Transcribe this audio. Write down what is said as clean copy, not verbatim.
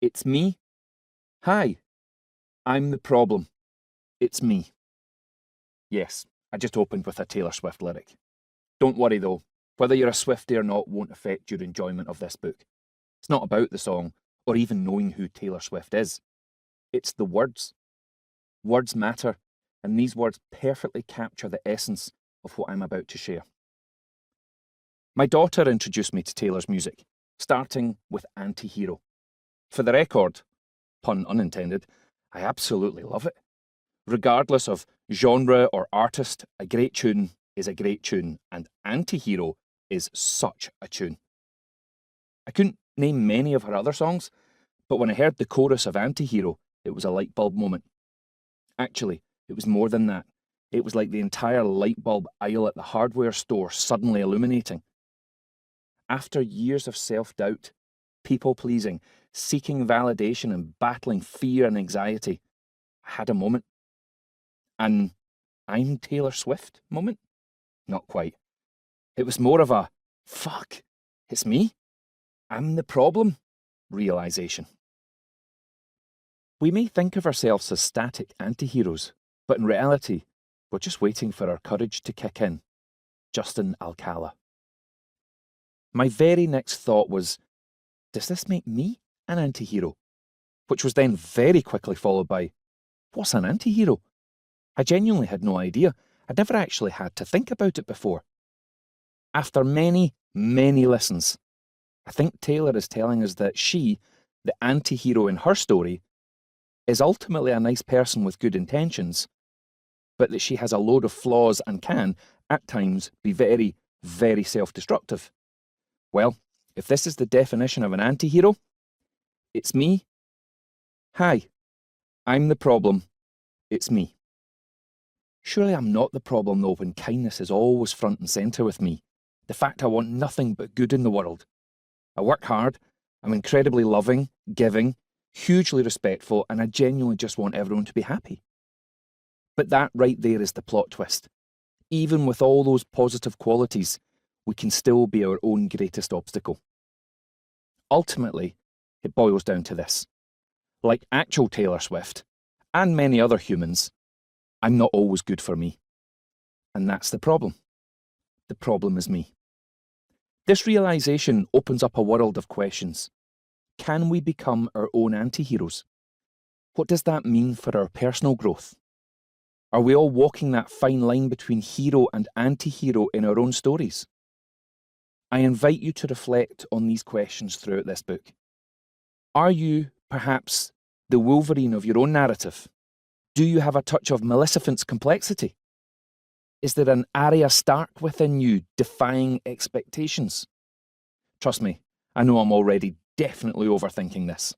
It's me. Hi, I'm the problem. It's me. Yes, I just opened with a Taylor Swift lyric. Don't worry though, whether you're a Swiftie or not won't affect your enjoyment of this book. It's not about the song, or even knowing who Taylor Swift is. It's the words. Words matter, and these words perfectly capture the essence of what I'm about to share. My daughter introduced me to Taylor's music, starting with Anti-Hero. For the record, pun unintended, I absolutely love it. Regardless of genre or artist, a great tune is a great tune, and Anti-Hero is such a tune. I couldn't name many of her other songs, but when I heard the chorus of Anti-Hero, it was a light bulb moment. Actually, it was more than that. It was like the entire light bulb aisle at the hardware store suddenly illuminating. After years of self-doubt, people-pleasing, seeking validation and battling fear and anxiety, I had a moment. An I'm Taylor Swift moment? Not quite. It was more of a, fuck, it's me? I'm the problem realization. We may think of ourselves as static anti-heroes, but in reality, we're just waiting for our courage to kick in. Justin Alcala. My very next thought was, does this make me an anti-hero? Which was then very quickly followed by, what's an anti-hero? I genuinely had no idea. I'd never actually had to think about it before. After many, many listens, I think Taylor is telling us that she, the anti-hero in her story, is ultimately a nice person with good intentions, but that she has a load of flaws and can, at times, be very, very self-destructive. Well, if this is the definition of an anti-hero, it's me. Hi, I'm the problem. It's me. Surely I'm not the problem though when kindness is always front and centre with me. The fact I want nothing but good in the world. I work hard, I'm incredibly loving, giving, hugely respectful, and I genuinely just want everyone to be happy. But that right there is the plot twist. Even with all those positive qualities, we can still be our own greatest obstacle. Ultimately, it boils down to this. Like actual Taylor Swift, and many other humans, I'm not always good for me. And that's the problem. The problem is me. This realization opens up a world of questions. Can we become our own anti-heroes? What does that mean for our personal growth? Are we all walking that fine line between hero and anti-hero in our own stories? I invite you to reflect on these questions throughout this book. Are you, perhaps, the Wolverine of your own narrative? Do you have a touch of Maleficent's complexity? Is there an Arya Stark within you defying expectations? Trust me, I know I'm already definitely overthinking this.